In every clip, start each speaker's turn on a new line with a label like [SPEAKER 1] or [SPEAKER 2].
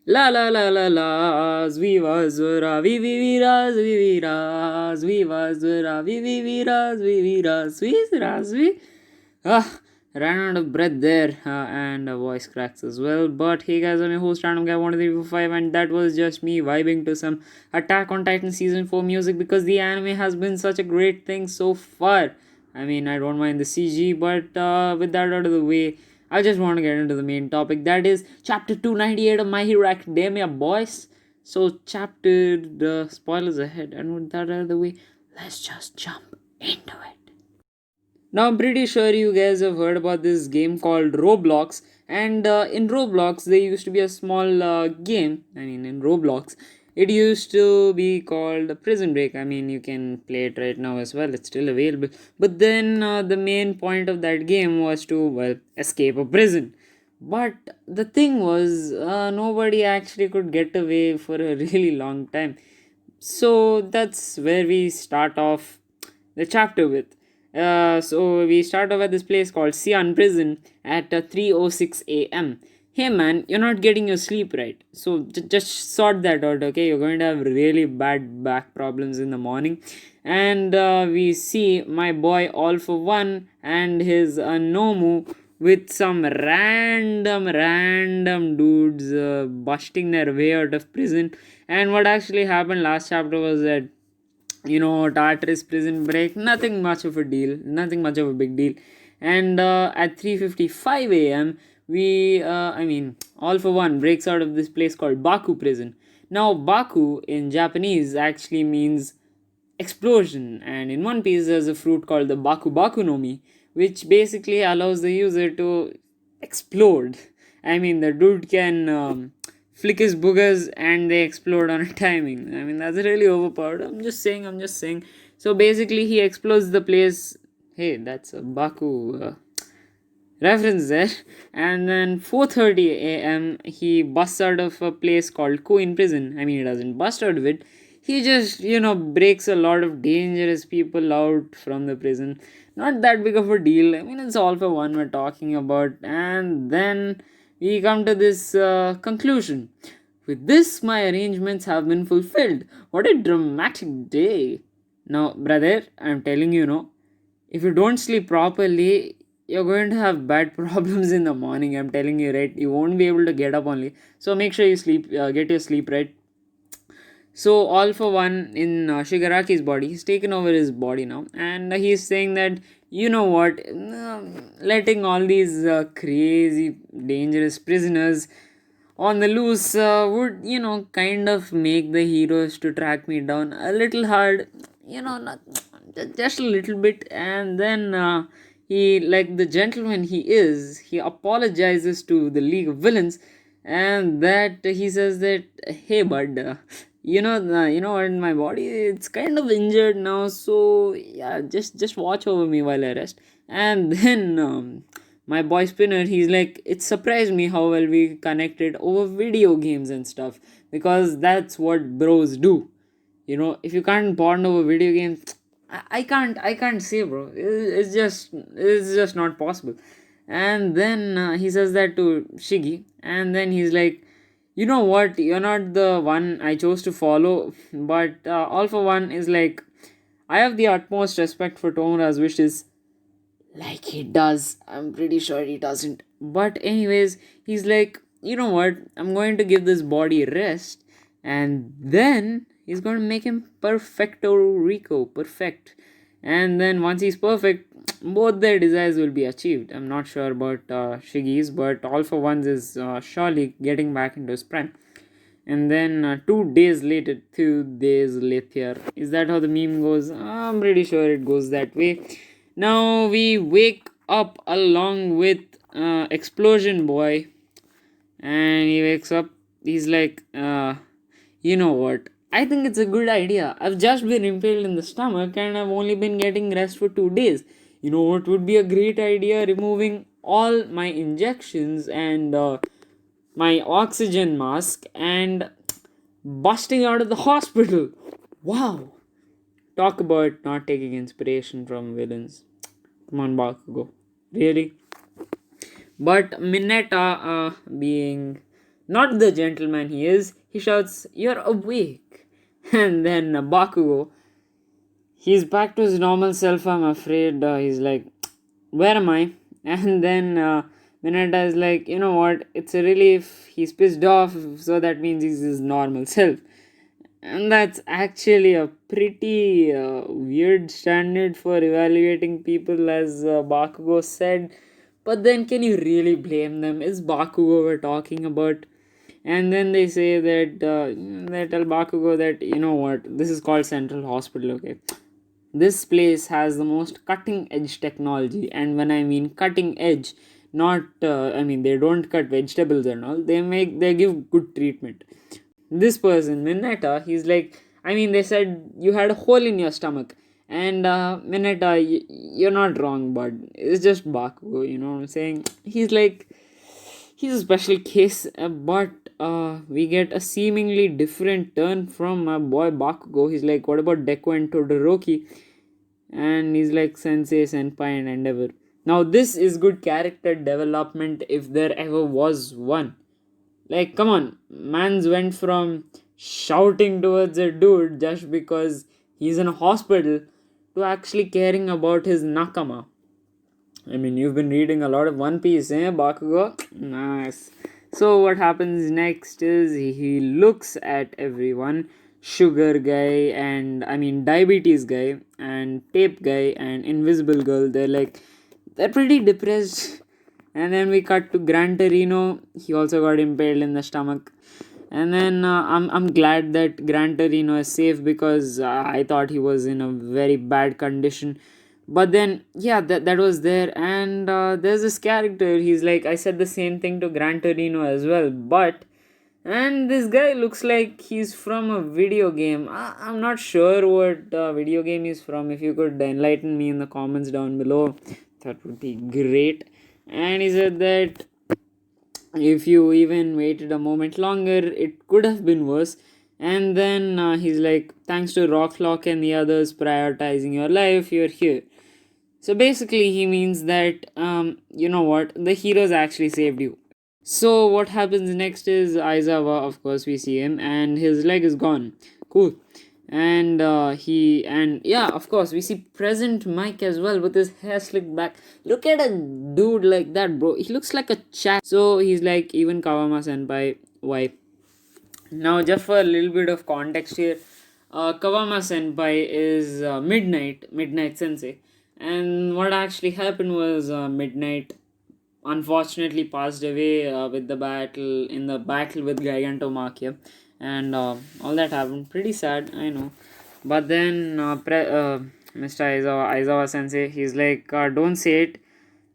[SPEAKER 1] La la la la la, viva Zura, viviras, viviras, viva Zura, viviras, viviras, viviras, vi. Ah, ran out of breath there, and a voice cracks as well. But hey guys, I'm your host Random Guy 1345, and that was just me vibing to some Attack on Titan season 4 music because the anime has been such a great thing so far. I mean, I don't mind the CG, but with that out of the way, I just want to get into the main topic. That is chapter 298 of My Hero Academia, boys. So, chapter the spoilers ahead, and with that out of the way, let's just jump into it. Now, I'm pretty sure you guys have heard about this game called Roblox, and in Roblox, there used to be a small game. I mean, in Roblox, it used to be called Prison Break. I mean, you can play it right now as well, it's still available. But then, the main point of that game was to, well, escape a prison. But the thing was, nobody actually could get away for a really long time. So, that's where we start off the chapter with. So we start off at this place called Xi'an Prison at 3:06 a.m. Hey man, you're not getting your sleep right. So just sort that out, okay? You're going to have really bad back problems in the morning. And we see my boy All for One and his Nomu with some random dudes busting their way out of prison. And what actually happened last chapter was that Tartarus prison break, nothing much of a deal, nothing much of a big deal. And at 3:55 a.m., All for One breaks out of this place called Baku prison. Now, Baku in Japanese actually means explosion, and in One Piece there's a fruit called the Baku Baku no Mi, which basically allows the user to explode. I mean, the dude can flick his boogers and they explode on a timing. I mean, that's really overpowered. I'm just saying. So basically, he explodes the place. Hey, that's a Baku reference there. And then 4:30 a.m. he busts out of a place called Ko in prison. I mean, he doesn't bust out of it. He just breaks a lot of dangerous people out from the prison. Not that big of a deal. I mean, it's All for One we're talking about. And then we come to this conclusion. With this, my arrangements have been fulfilled. What a dramatic day. Now, brother, I'm telling you, no, if you don't sleep properly, you're going to have bad problems in the morning. I'm telling you, right? You won't be able to get up only. So make sure you sleep, get your sleep right. So All for One in Shigaraki's body, he's taken over his body now, and he's saying that you know what, letting all these crazy, dangerous prisoners on the loose would kind of make the heroes to track me down a little hard, not just a little bit. And then he, like the gentleman he is, he apologizes to the League of Villains, and that he says that, hey bud, what, my body, it's kind of injured now, so yeah, just watch over me while I rest. And then my boy Spinner, he's like, it surprised me how well we connected over video games and stuff, because that's what bros do. If you can't bond over video games, I can't say, bro. It's just not possible. And then he says that to Shiggy, and then he's like, you know what, you're not the one I chose to follow, but All for One is like, I have the utmost respect for Tomura's wishes. Like he does. I'm pretty sure he doesn't. But, anyways, he's like, you know what? I'm going to give this body rest. And then he's going to make him perfecto Rico. Perfect. And then once he's perfect, both their desires will be achieved. I'm not sure about Shiggy's, but All for One's is surely getting back into his prime. And then 2 days later, 2 days later, is that how the meme goes? I'm pretty sure it goes that way. Now we wake up along with Explosion Boy, and he wakes up. He's like, you know what? I think it's a good idea. I've just been impaled in the stomach and I've only been getting rest for 2 days. You know what would be a great idea? Removing all my injections and my oxygen mask and busting out of the hospital. Wow. Talk about not taking inspiration from villains. Come on, Bakugo. Really? But Mineta, being not the gentleman he is, he shouts, "You're awake." And then Bakugo, he's back to his normal self, I'm afraid. He's like, "Where am I?" And then Mineta is like, "You know what? It's a relief. He's pissed off, so that means he's his normal self." And that's actually a pretty weird standard for evaluating people, as Bakugo said. But then, can you really blame them? It's Bakugo we're talking about. And then they say that, they tell Bakugo that, you know what, this is called Central Hospital, okay? This place has the most cutting edge technology, and when I mean cutting edge, not I mean they don't cut vegetables and all, they give good treatment. This person Mineta, he's like, I mean, they said you had a hole in your stomach, and Mineta, you're not wrong, but it's just Bakugo, you know what I'm saying? He's like, he's a special case, but we get a seemingly different turn from my boy Bakugo. He's like, what about Deku and Todoroki? And he's like, Sensei, Senpai, and Endeavor. Now, this is good character development if there ever was one. Like, come on, man's went from shouting towards a dude just because he's in a hospital to actually caring about his nakama. I mean, you've been reading a lot of One Piece, eh, Bakugo? Nice. So, what happens next is he looks at everyone, Sugar Guy, and I mean, Diabetes Guy, and Tape Guy, and Invisible Girl. They're pretty depressed. And then we cut to Gran Torino. He also got impaled in the stomach. And then I'm glad that Gran Torino is safe, because I thought he was in a very bad condition. But then, yeah, that was there. And there's this character. He's like, I said the same thing to Gran Torino as well. And this guy looks like he's from a video game. I'm not sure what video game he's from. If you could enlighten me in the comments down below, that would be great. And he said that if you even waited a moment longer, it could have been worse. And then he's like, thanks to Rocklock and the others prioritizing your life, you're here. So basically, he means that, you know what, the heroes actually saved you. So what happens next is Aizawa, of course, we see him, and his leg is gone. Cool. And yeah, of course, we see present Mike as well with his hair slicked back. Look at a dude like that, bro. He looks like a chat. So he's like, even Kawama Senpai, why? Now, just for a little bit of context here, Kawama Senpai is Midnight Sensei. And what actually happened was Midnight unfortunately passed away with the battle with Gigantomachia, and all that happened. Pretty sad, I know. But then Mr. Aizawa Sensei, he's like, don't say it,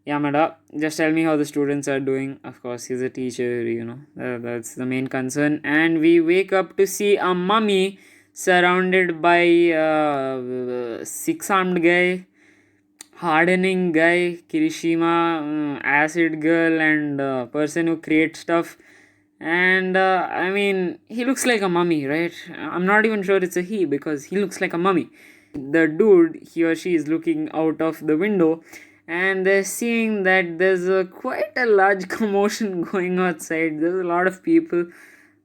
[SPEAKER 1] Yamada. Just tell me how the students are doing. Of course, he's a teacher, you know. That's the main concern. And we wake up to see a mummy surrounded by six-armed guy, hardening guy, Kirishima, acid girl, and person who creates stuff. And I mean, he looks like a mummy, right? I'm not even sure it's a he, because he looks like a mummy. The dude, he or she, is looking out of the window, and they're seeing that there's quite a large commotion going outside. There's a lot of people.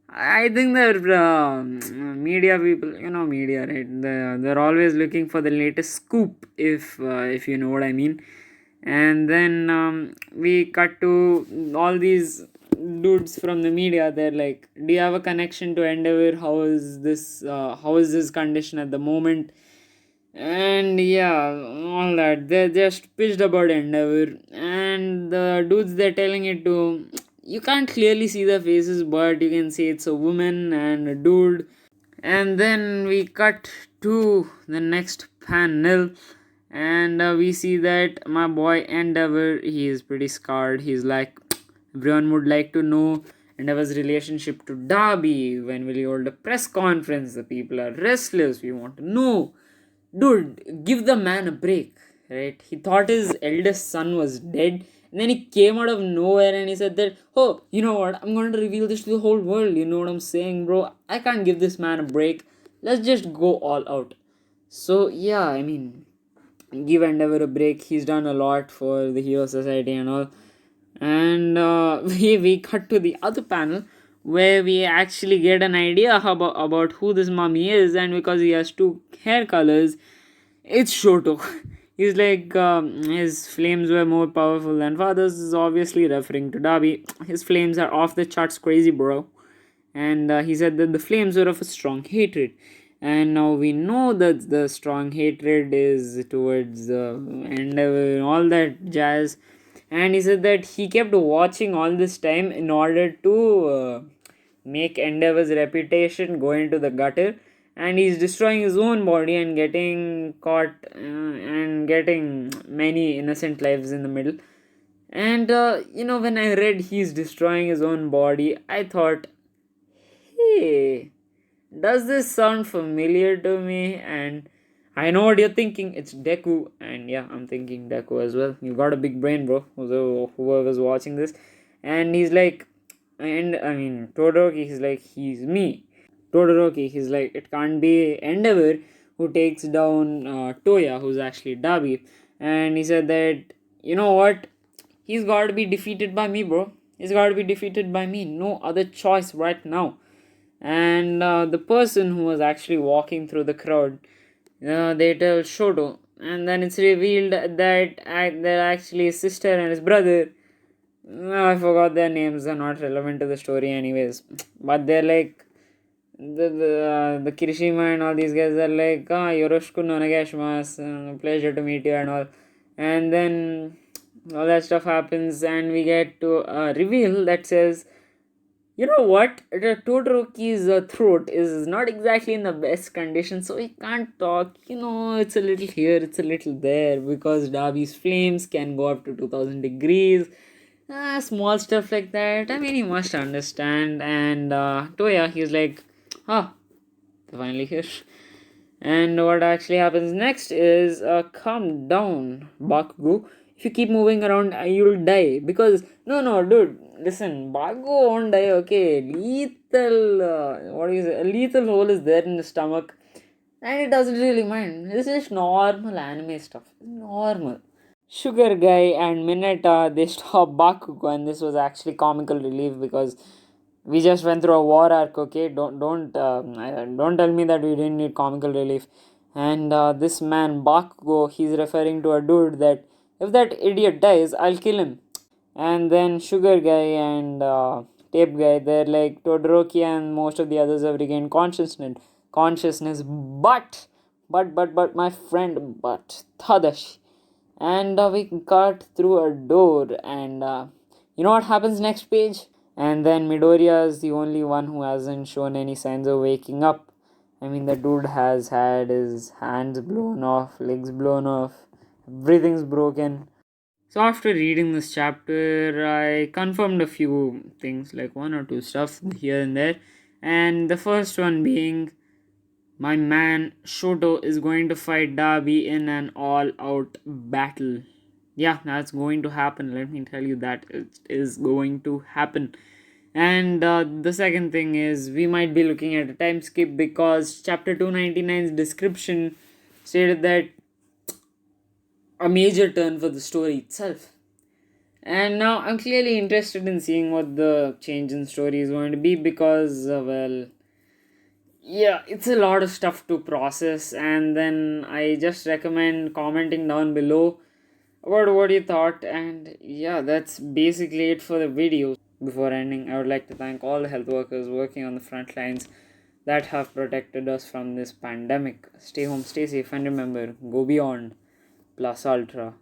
[SPEAKER 1] I think they're media people, you know, media, right? They're always looking for the latest scoop, if you know what I mean. And then we cut to all these dudes from the media. They're like, do you have a connection to Endeavor? How is this condition at the moment? And yeah, all that. They're just pissed about Endeavor, and the dudes they're telling it to, you can't clearly see the faces, but you can see it's a woman and a dude. And then we cut to the next panel, and we see that my boy Endeavor, he is pretty scarred. He's like, everyone would like to know Endeavor's relationship to Darby. When will he hold a press conference? The people are restless. We want to know. Dude, give the man a break, right? He thought his eldest son was dead, and then he came out of nowhere and he said that, oh, you know what, I'm going to reveal this to the whole world. You know what I'm saying, bro? I can't give this man a break. Let's just go all out. So yeah, I mean, give Endeavor a break. He's done a lot for the Hero Society and all. And we cut to the other panel where we actually get an idea about who this mummy is, and because he has two hair colors, it's Shoto. He's like, his flames were more powerful than father's, is obviously referring to Darby. His flames are off the charts crazy, bro. And he said that the flames were of a strong hatred. And now we know that the strong hatred is towards Endeavor and all that jazz. And he said that he kept watching all this time in order to make Endeavor's reputation go into the gutter, and he's destroying his own body and getting caught and getting many innocent lives in the middle. And when I read he's destroying his own body, I thought, hey, does this sound familiar to me? And I know what you're thinking. It's Deku. And yeah, I'm thinking Deku as well. You got a big brain, bro. Whoever's watching this. And he's like, and I mean, Todoroki, he's like, he's me. Todoroki, he's like, it can't be Endeavor who takes down Toya, who's actually Dabi. And he said that, you know what? He's got to be defeated by me, bro. He's got to be defeated by me. No other choice right now. And the person who was actually walking through the crowd, they tell Shoto, and then it's revealed that they're actually his sister and his brother. I forgot their names, they're not relevant to the story anyways, but they're like the Kirishima and all these guys are like, yoroshiku no onegaishimasu, pleasure to meet you and all. And then all that stuff happens, and we get to a reveal that says, you know what? The Todoroki's throat is not exactly in the best condition, so he can't talk. It's a little here, it's a little there, because Darby's flames can go up to 2000 degrees. Small stuff like that. I mean, he must understand. And Toya, he's like, they're finally here. And what actually happens next is, calm down, Bakugo. If you keep moving around, you'll die. Because, no, dude, listen, Bakugo won't die, okay? Lethal, a lethal hole is there in the stomach. And it doesn't really mind. This is normal anime stuff. Normal. Sugar Guy and Mineta, they stopped Bakugo, and this was actually comical relief because we just went through a war arc. Okay, don't tell me that we didn't need comical relief. And this man Bakugo, he's referring to a dude that if that idiot dies, I'll kill him. And then Sugar Guy and Tape Guy, they're like, Todoroki and most of the others have regained consciousness, but my friend, but Tadashi. And we cut through a door, and you know what happens next page? And then Midoriya is the only one who hasn't shown any signs of waking up. I mean, the dude has had his hands blown off, legs blown off, everything's broken. So after reading this chapter, I confirmed a few things, like one or two stuff here and there. And the first one being, my man Shoto is going to fight Darby in an all-out battle. Yeah, that's going to happen. Let me tell you that it is going to happen. And the second thing is, we might be looking at a time skip because chapter 299's description stated that a major turn for the story itself. And now I'm clearly interested in seeing what the change in story is going to be because, yeah, it's a lot of stuff to process. And then I just recommend commenting down below about what you thought. And yeah, that's basically it for the video. Before ending, I would like to thank all the health workers working on the front lines that have protected us from this pandemic. Stay home, stay safe, and remember, go beyond plus ultra.